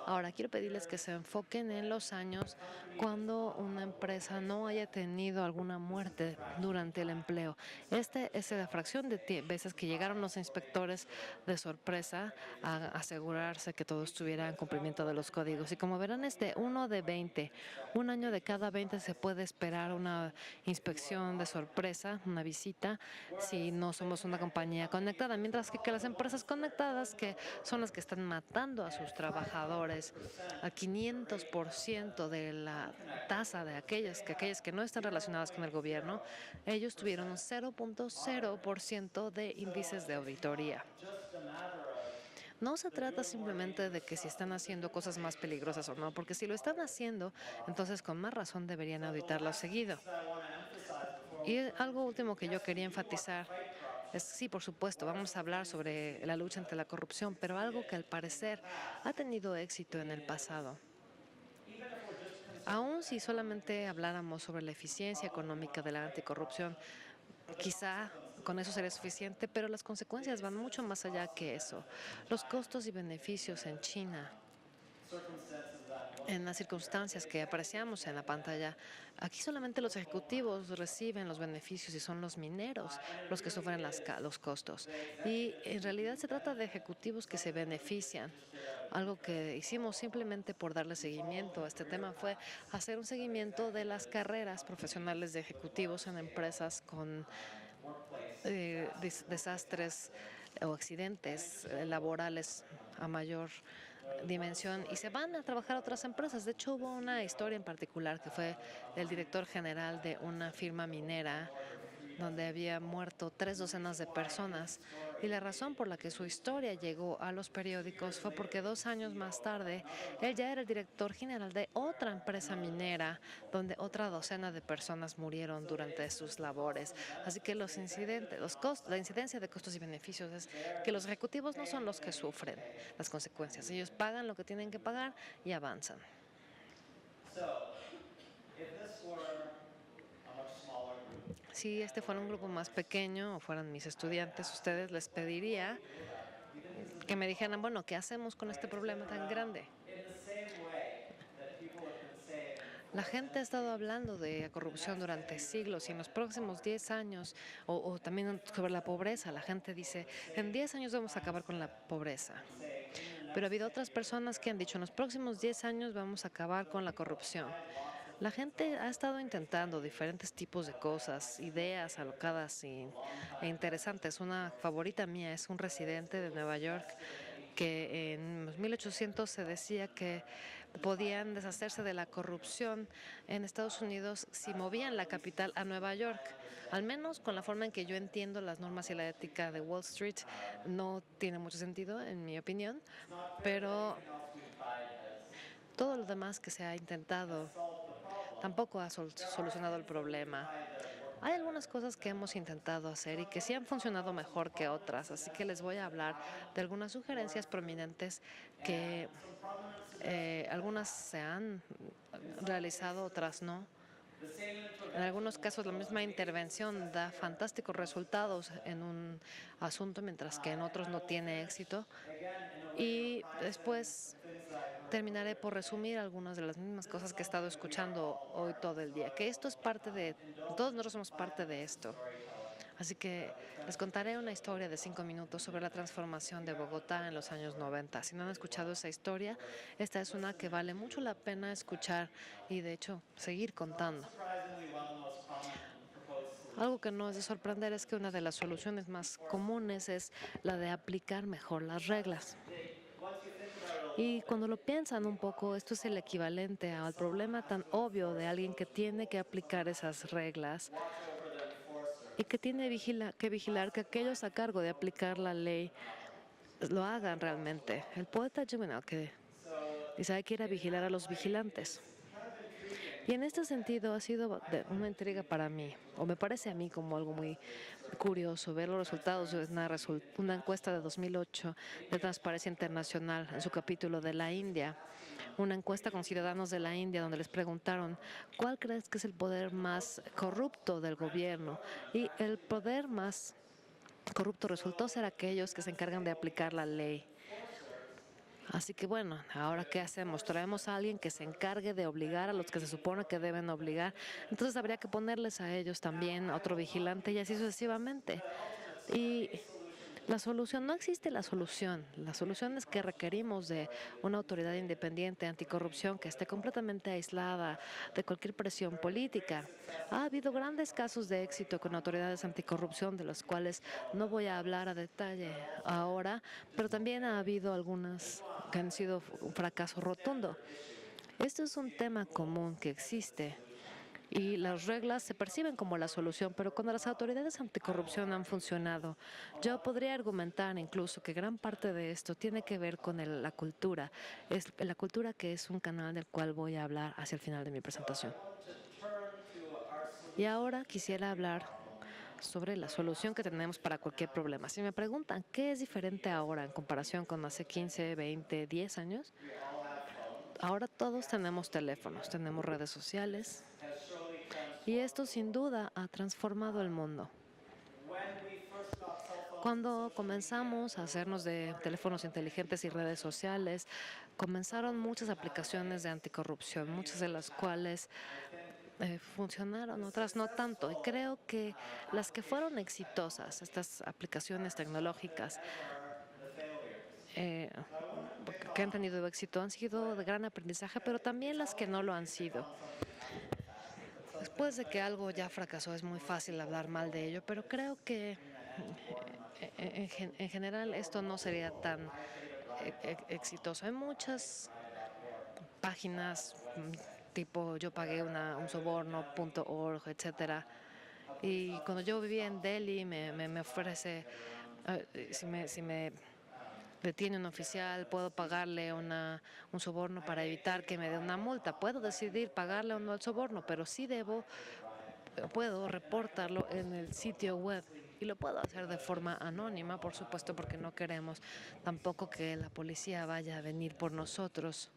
Ahora, quiero pedirles que se enfoquen en los años cuando una empresa no haya tenido alguna muerte durante el empleo. Esta es la fracción de veces que llegaron los inspectores de sorpresa a asegurarse que todo estuviera en cumplimiento de los códigos. Y como verán, es de 1 de 20. Un año de cada 20 se puede esperar una inspección de sorpresa, una visita, si no somos una compañía conectada, mientras que las empresas conectadas, que son las que están matando a sus trabajadores, al 500% de la tasa de aquellas que no están relacionadas con el gobierno, ellos tuvieron un 0.0% de índices de auditoría. No se trata simplemente de que si están haciendo cosas más peligrosas o no, porque si lo están haciendo, entonces con más razón deberían auditarlo seguido. Y algo último que yo quería enfatizar sí, por supuesto, vamos a hablar sobre la lucha ante la corrupción, pero algo que al parecer ha tenido éxito en el pasado. Aún si solamente habláramos sobre la eficiencia económica de la anticorrupción, quizá con eso sería suficiente, pero las consecuencias van mucho más allá que eso. Los costos y beneficios en China, en las circunstancias que apreciamos en la pantalla, aquí solamente los ejecutivos reciben los beneficios y son los mineros los que sufren los costos. Y en realidad se trata de ejecutivos que se benefician. Algo que hicimos simplemente por darle seguimiento a este tema fue hacer un seguimiento de las carreras profesionales de ejecutivos en empresas con desastres o accidentes laborales a mayor dimensión y se van a trabajar a otras empresas. De hecho, hubo una historia en particular que fue el director general de una firma minera donde había muerto 3 docenas de personas. Y la razón por la que su historia llegó a los periódicos fue porque 2 años más tarde, él ya era el director general de otra empresa minera, donde otra docena de personas murieron durante sus labores. Así que los incidentes, la incidencia de costos y beneficios es que los ejecutivos no son los que sufren las consecuencias. Ellos pagan lo que tienen que pagar y avanzan. Si este fuera un grupo más pequeño o fueran mis estudiantes, ustedes les pediría que me dijeran, bueno, ¿qué hacemos con este problema tan grande? La gente ha estado hablando de corrupción durante siglos y en los próximos 10 años, o también sobre la pobreza, la gente dice, en 10 años vamos a acabar con la pobreza. Pero ha habido otras personas que han dicho, en los próximos 10 años vamos a acabar con la corrupción. La gente ha estado intentando diferentes tipos de cosas, ideas alocadas e interesantes. Una favorita mía es un residente de Nueva York que en los 1800 se decía que podían deshacerse de la corrupción en Estados Unidos si movían la capital a Nueva York. Al menos con la forma en que yo entiendo las normas y la ética de Wall Street, no tiene mucho sentido, en mi opinión, pero todo lo demás que se ha intentado tampoco ha solucionado el problema. Hay algunas cosas que hemos intentado hacer y que sí han funcionado mejor que otras, así que les voy a hablar de algunas sugerencias prominentes que algunas se han realizado, otras no. En algunos casos la misma intervención da fantásticos resultados en un asunto, mientras que en otros no tiene éxito. Y después terminaré por resumir algunas de las mismas cosas que he estado escuchando hoy todo el día, que esto es parte de, todos nosotros somos parte de esto. Así que les contaré una historia de 5 minutos sobre la transformación de Bogotá en los años 90. Si no han escuchado esa historia, esta es una que vale mucho la pena escuchar y, de hecho, seguir contando. Algo que no es de sorprender es que una de las soluciones más comunes es la de aplicar mejor las reglas. Y cuando lo piensan un poco, esto es el equivalente al problema tan obvio de alguien que tiene que aplicar esas reglas y que tiene que vigilar que aquellos a cargo de aplicar la ley lo hagan realmente. El poeta Juvenal que dice hay que ir a vigilar a los vigilantes. Y en este sentido ha sido una intriga para mí, o me parece a mí como algo muy curioso, ver los resultados de una encuesta de 2008 de Transparencia Internacional en su capítulo de la India, una encuesta con ciudadanos de la India donde les preguntaron ¿cuál crees que es el poder más corrupto del gobierno? Y el poder más corrupto resultó ser aquellos que se encargan de aplicar la ley. Así que bueno, ahora ¿qué hacemos? Traemos a alguien que se encargue de obligar a los que se supone que deben obligar. Entonces habría que ponerles a ellos también otro vigilante y así sucesivamente. Y la solución, no existe la solución. La solución es que requerimos de una autoridad independiente anticorrupción que esté completamente aislada de cualquier presión política. Ha habido grandes casos de éxito con autoridades anticorrupción, de los cuales no voy a hablar a detalle ahora, pero también ha habido algunas que han sido un fracaso rotundo. Esto es un tema común que existe. Y las reglas se perciben como la solución, pero cuando las autoridades anticorrupción han funcionado, yo podría argumentar incluso que gran parte de esto tiene que ver con la cultura. Es la cultura que es un canal del cual voy a hablar hacia el final de mi presentación. Y ahora quisiera hablar sobre la solución que tenemos para cualquier problema. Si me preguntan qué es diferente ahora en comparación con hace 15, 20, 10 años, ahora todos tenemos teléfonos, tenemos redes sociales, y esto sin duda ha transformado el mundo. Cuando comenzamos a hacernos de teléfonos inteligentes y redes sociales, comenzaron muchas aplicaciones de anticorrupción, muchas de las cuales funcionaron, otras no tanto. Y creo que las que fueron exitosas, estas aplicaciones tecnológicas, que han tenido éxito, han sido de gran aprendizaje, pero también las que no lo han sido. Después de que algo ya fracasó, es muy fácil hablar mal de ello, pero creo que en general esto no sería tan exitoso. Hay muchas páginas tipo yo pagué un soborno.org, etcétera. Y cuando yo vivía en Delhi me ofrece, si me detiene un oficial, puedo pagarle un soborno para evitar que me dé una multa. Puedo decidir pagarle o no el soborno, pero sí puedo reportarlo en el sitio web. Y lo puedo hacer de forma anónima, por supuesto, porque no queremos tampoco que la policía vaya a venir por nosotros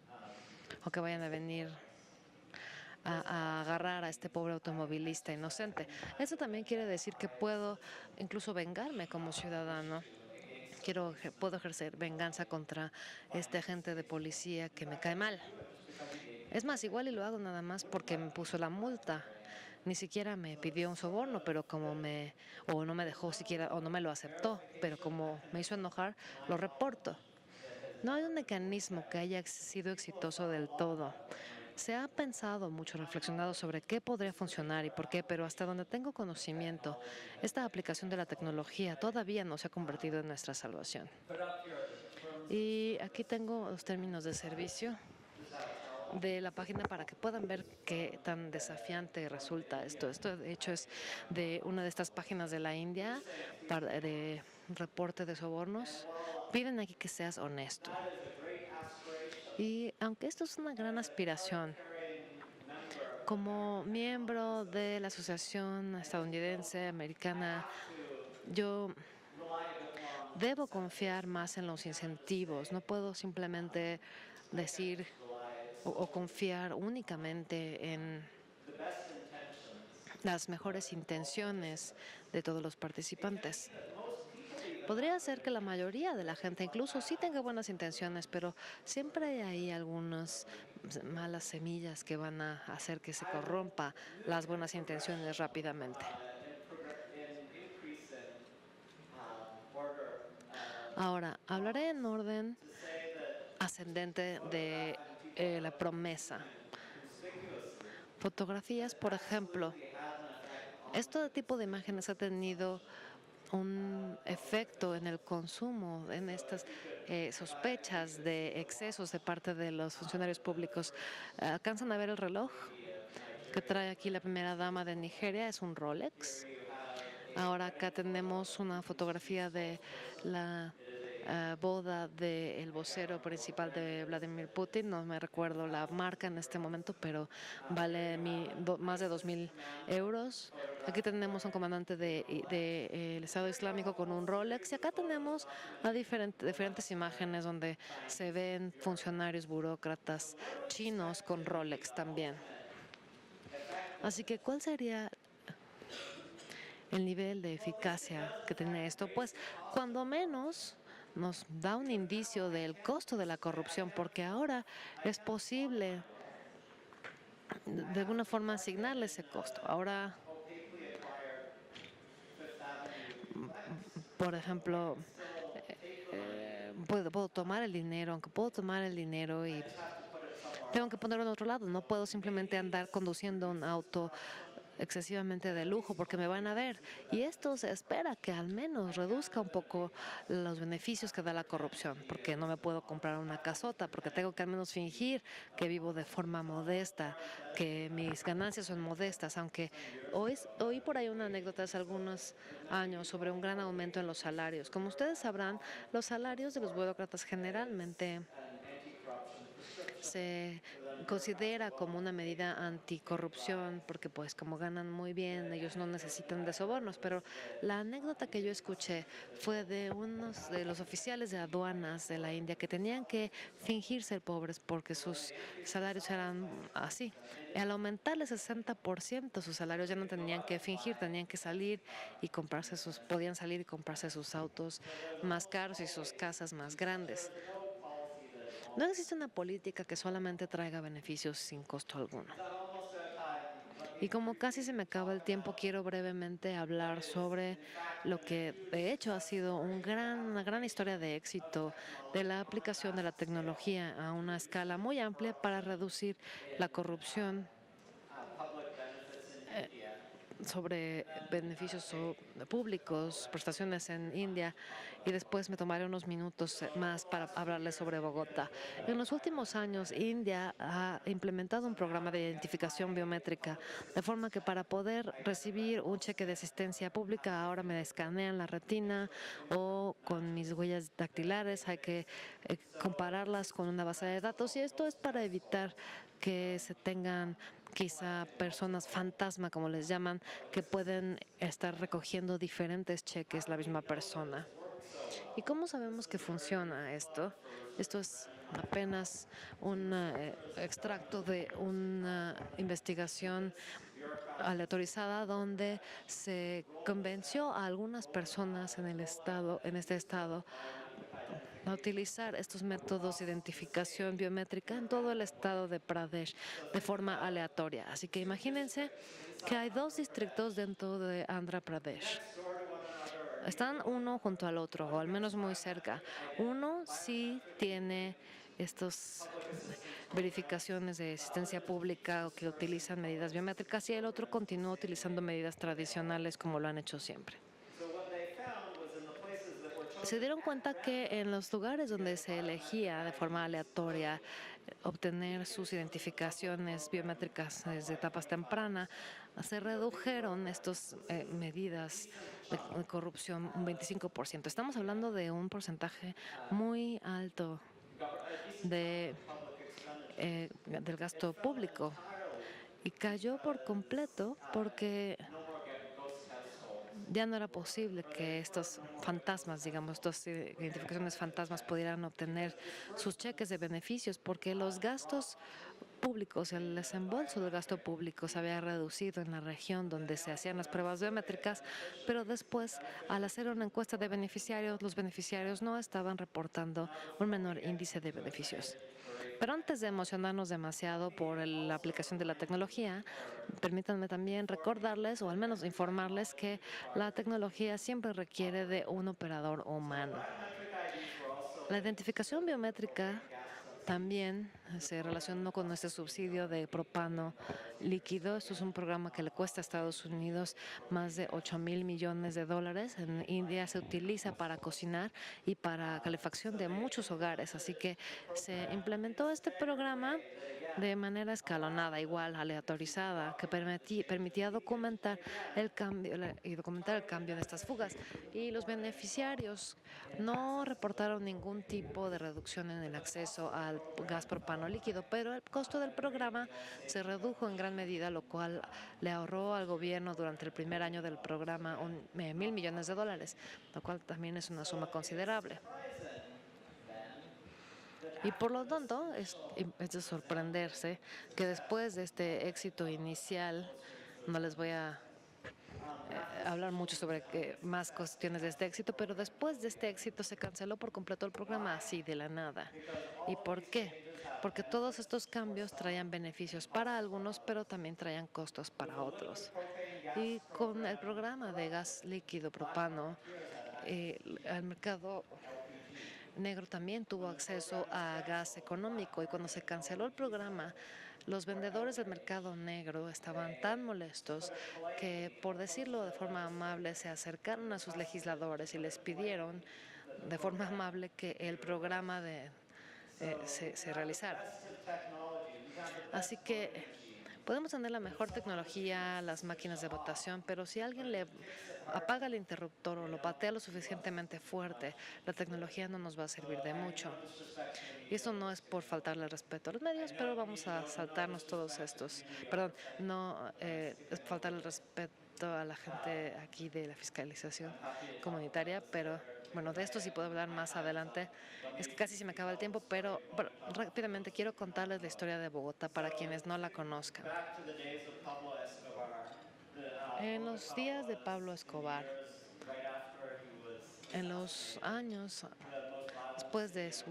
o que vayan a venir a agarrar a este pobre automovilista inocente. Eso también quiere decir que puedo incluso vengarme como ciudadano. Puedo ejercer venganza contra este agente de policía que me cae mal. Es más, igual y lo hago nada más porque me puso la multa. Ni siquiera me pidió un soborno, pero o no me dejó siquiera, o no me lo aceptó, pero como me hizo enojar, lo reporto. No hay un mecanismo que haya sido exitoso del todo. Se ha pensado mucho, reflexionado sobre qué podría funcionar y por qué, pero hasta donde tengo conocimiento, esta aplicación de la tecnología todavía no se ha convertido en nuestra salvación. Y aquí tengo los términos de servicio de la página para que puedan ver qué tan desafiante resulta esto. Esto, de hecho, es de una de estas páginas de la India de reporte de sobornos. Piden aquí que seas honesto. Y aunque esto es una gran aspiración, como miembro de la Asociación Estadounidense Americana, yo debo confiar más en los incentivos. No puedo simplemente decir o confiar únicamente en las mejores intenciones de todos los participantes. Podría ser que la mayoría de la gente incluso sí tenga buenas intenciones, pero siempre hay ahí algunas malas semillas que van a hacer que se corrompa las buenas intenciones rápidamente. Ahora, hablaré en orden ascendente de la promesa. Fotografías, por ejemplo. Este tipo de imágenes ha tenido un efecto en el consumo, en estas sospechas de excesos de parte de los funcionarios públicos. ¿Alcanzan a ver el reloj que trae aquí la primera dama de Nigeria? Es un Rolex. Ahora acá tenemos una fotografía de la boda del vocero principal de Vladimir Putin. No me recuerdo la marca en este momento, pero vale más de 2.000 euros. Aquí tenemos un comandante del Estado Islámico con un Rolex. Y acá tenemos diferentes imágenes donde se ven funcionarios burócratas chinos con Rolex también. Así que, ¿cuál sería el nivel de eficacia que tiene esto? Pues, cuando menos, nos da un indicio del costo de la corrupción, porque ahora es posible de alguna forma asignarle ese costo. Ahora, por ejemplo, puedo tomar el dinero, aunque puedo tomar el dinero y tengo que ponerlo en otro lado. No puedo simplemente andar conduciendo un auto excesivamente de lujo porque me van a ver. Y esto se espera que al menos reduzca un poco los beneficios que da la corrupción, porque no me puedo comprar una casota, porque tengo que al menos fingir que vivo de forma modesta, que mis ganancias son modestas, aunque oí por ahí una anécdota hace algunos años sobre un gran aumento en los salarios. Como ustedes sabrán, los salarios de los burócratas generalmente se considera como una medida anticorrupción porque pues como ganan muy bien ellos no necesitan de sobornos, pero la anécdota que yo escuché fue de unos de los oficiales de aduanas de la India que tenían que fingir ser pobres porque sus salarios eran así. Y al aumentarle 60% sus salarios ya no tenían que fingir, tenían que salir y podían salir y comprarse sus autos más caros y sus casas más grandes. No existe una política que solamente traiga beneficios sin costo alguno. Y como casi se me acaba el tiempo, quiero brevemente hablar sobre lo que de hecho ha sido una gran historia de éxito de la aplicación de la tecnología a una escala muy amplia para reducir la corrupción sobre beneficios públicos, prestaciones en India, y después me tomaré unos minutos más para hablarles sobre Bogotá. En los últimos años, India ha implementado un programa de identificación biométrica, de forma que para poder recibir un cheque de asistencia pública, ahora me escanean la retina o con mis huellas dactilares, hay que compararlas con una base de datos, y esto es para evitar que se tengan quizá personas fantasma, como les llaman, que pueden estar recogiendo diferentes cheques la misma persona. ¿Y cómo sabemos que funciona esto? Esto es apenas un extracto de una investigación aleatorizada donde se convenció a algunas personas en este estado, a utilizar estos métodos de identificación biométrica en todo el estado de Pradesh de forma aleatoria. Así que imagínense que hay 2 distritos dentro de Andhra Pradesh. Están uno junto al otro, o al menos muy cerca. Uno sí tiene estas verificaciones de asistencia pública o que utilizan medidas biométricas, y el otro continúa utilizando medidas tradicionales como lo han hecho siempre. Se dieron cuenta que en los lugares donde se elegía de forma aleatoria obtener sus identificaciones biométricas desde etapas tempranas, se redujeron estas medidas de corrupción un 25%. Estamos hablando de un porcentaje muy alto del gasto público, y cayó por completo porque ya no era posible que estos fantasmas, digamos, estas identificaciones fantasmas pudieran obtener sus cheques de beneficios, porque los gastos públicos, el desembolso del gasto público se había reducido en la región donde se hacían las pruebas biométricas, pero después, al hacer una encuesta de beneficiarios, los beneficiarios no estaban reportando un menor índice de beneficios. Pero antes de emocionarnos demasiado por la aplicación de la tecnología, permítanme también recordarles, o al menos informarles, que la tecnología siempre requiere de un operador humano. La identificación biométrica también se relacionó con este subsidio de propano líquido. Esto es un programa que le cuesta a Estados Unidos más de $8,000 millones. En India se utiliza para cocinar y para calefacción de muchos hogares. Así que se implementó este programa de manera escalonada, igual aleatorizada, que permitía documentar el cambio de estas fugas. Y los beneficiarios no reportaron ningún tipo de reducción en el acceso al gas propano líquido, pero el costo del programa se redujo en gran medida, lo cual le ahorró al gobierno durante el primer año del programa $1,000 millones, lo cual también es una suma considerable. Y por lo tanto, es de sorprenderse que después de este éxito inicial, no les voy a hablar mucho sobre más cuestiones de este éxito, pero después de este éxito se canceló por completo el programa así de la nada. ¿Y por qué? Porque todos estos cambios traían beneficios para algunos, pero también traían costos para otros. Y con el programa de gas líquido propano, el mercado negro también tuvo acceso a gas económico, y cuando se canceló el programa, los vendedores del mercado negro estaban tan molestos que, por decirlo de forma amable, se acercaron a sus legisladores y les pidieron de forma amable que el programa se realizara. Así que podemos tener la mejor tecnología, las máquinas de votación, pero si alguien le apaga el interruptor o lo patea lo suficientemente fuerte, la tecnología no nos va a servir de mucho. Y eso no es por faltarle respeto a los medios, pero vamos a saltarnos todos estos. Perdón, no es faltarle el respeto a la gente aquí de la fiscalización comunitaria, pero bueno, de esto sí puedo hablar más adelante. Es que casi se me acaba el tiempo, pero rápidamente quiero contarles la historia de Bogotá para quienes no la conozcan. En los días de Pablo Escobar, en los años después de su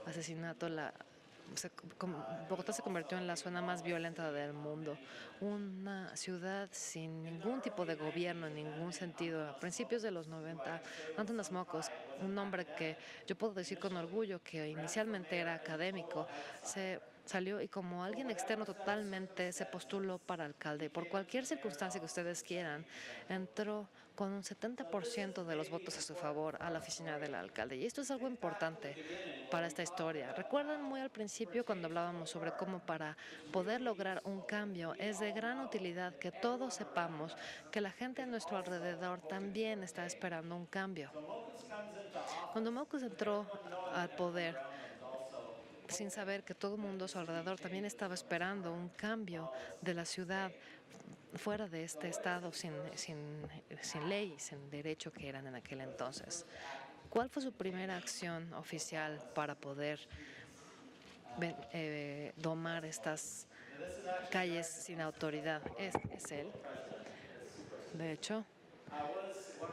asesinato, Bogotá se convirtió en la zona más violenta del mundo, una ciudad sin ningún tipo de gobierno en ningún sentido. A principios de los 90, Anton Smokovs, un hombre que yo puedo decir con orgullo que inicialmente era académico, se salió y como alguien externo totalmente se postuló para alcalde. Por cualquier circunstancia que ustedes quieran, entró con un 70% de los votos a su favor a la oficina del alcalde. Y esto es algo importante para esta historia. Recuerdan muy al principio cuando hablábamos sobre cómo para poder lograr un cambio es de gran utilidad que todos sepamos que la gente a nuestro alrededor también está esperando un cambio. Cuando Mockus entró al poder, sin saber que todo el mundo a su alrededor también estaba esperando un cambio de la ciudad fuera de este estado sin ley, sin derecho que eran en aquel entonces. ¿Cuál fue su primera acción oficial para poder domar estas calles sin autoridad? Es él, de hecho,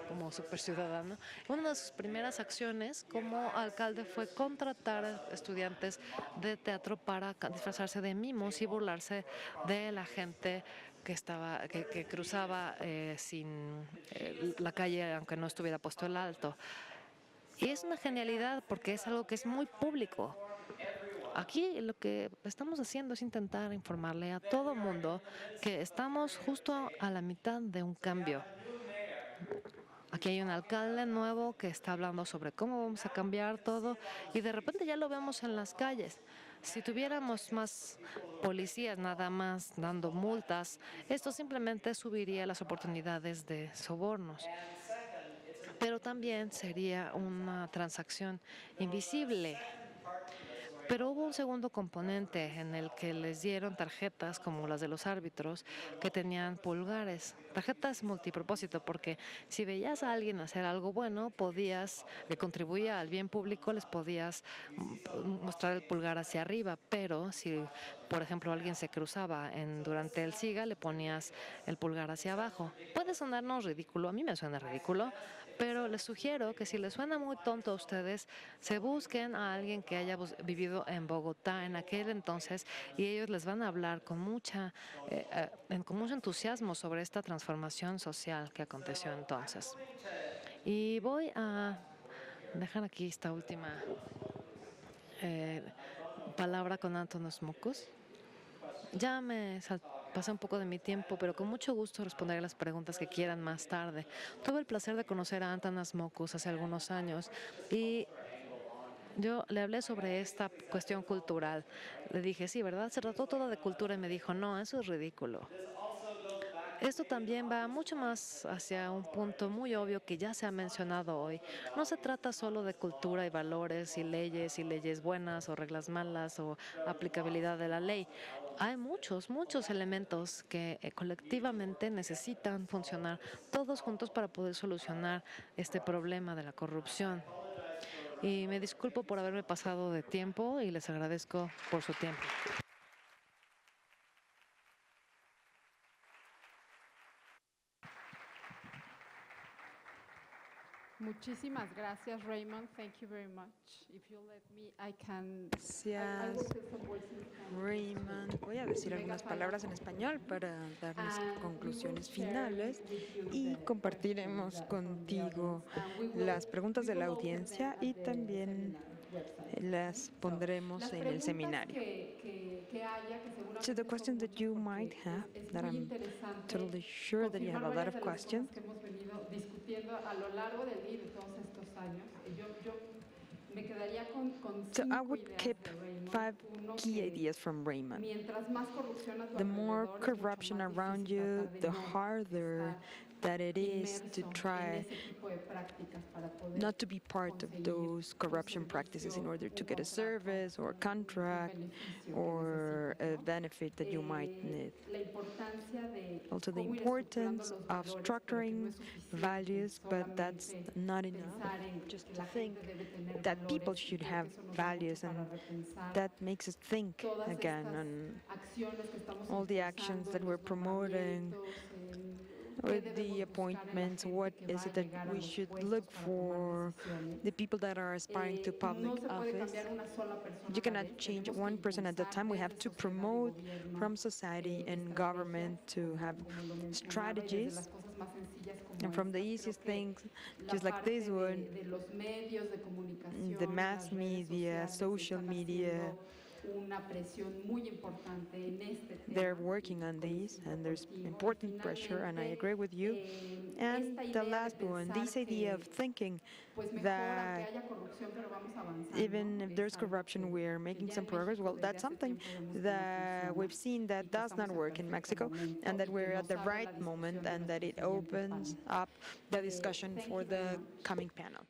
como superciudadano. Una de sus primeras acciones como alcalde fue contratar a estudiantes de teatro para disfrazarse de mimos y burlarse de la gente que cruzaba sin la calle, aunque no estuviera puesto el alto. Y es una genialidad porque es algo que es muy público. Aquí lo que estamos haciendo es intentar informarle a todo mundo que estamos justo a la mitad de un cambio. Aquí hay un alcalde nuevo que está hablando sobre cómo vamos a cambiar todo y de repente ya lo vemos en las calles. Si tuviéramos más policías nada más dando multas, esto simplemente subiría las oportunidades de sobornos. Pero también sería una transacción invisible. Pero hubo un segundo componente en el que les dieron tarjetas como las de los árbitros que tenían pulgares, tarjetas multipropósito, porque si veías a alguien hacer algo bueno, que contribuía al bien público, les podías mostrar el pulgar hacia arriba, pero si, por ejemplo, alguien se cruzaba durante el SIGA, le ponías el pulgar hacia abajo. Puede sonarnos ridículo, a mí me suena ridículo, pero les sugiero que si les suena muy tonto a ustedes, se busquen a alguien que haya vivido en Bogotá en aquel entonces y ellos les van a hablar con mucho entusiasmo sobre esta transformación social que aconteció entonces. Y voy a dejar aquí esta última palabra con Antanas Mockus. Ya pasé un poco de mi tiempo, pero con mucho gusto responderé las preguntas que quieran más tarde. Tuve el placer de conocer a Antanas Mockus hace algunos años y yo le hablé sobre esta cuestión cultural. Le dije, sí, ¿verdad? Se trató todo de cultura y me dijo, no, eso es ridículo. Esto también va mucho más hacia un punto muy obvio que ya se ha mencionado hoy. No se trata solo de cultura y valores y leyes buenas o reglas malas o aplicabilidad de la ley. Hay muchos elementos que colectivamente necesitan funcionar todos juntos para poder solucionar este problema de la corrupción. Y me disculpo por haberme pasado de tiempo y les agradezco por su tiempo. Muchísimas gracias, Raymond. Thank you very much. If you let me, I can. Gracias, Raymond. Voy a decir algunas palabras en español para dar mis conclusiones finales y compartiremos contigo las preguntas de la audiencia y también las pondremos en el seminario. So the questions that you might have, that I'm totally sure that you have a lot of questions. So I would keep 5 key ideas from Raymond. The more corruption around you, the harder that it is to try not to be part of those corruption practices in order to get a service or a contract or a benefit that you might need. Also the importance of structuring values, but that's not enough. Just to think that people should have values, and that makes us think again on all the actions that we're promoting with the appointments. What is it that we should look for, the people that are aspiring to public office? You cannot change one person at a time. We have to promote from society and government to have strategies. And from the easiest things, just like this one, the mass media, social media, una presión muy importante en este tema. They're working on these, and there's important pressure, and I agree with you. And the last one, this idea of thinking that even if there's corruption, we're making some progress. Well, that's something that we've seen that does not work in Mexico, and that we're at the right moment, and that it opens up the discussion for the coming panel.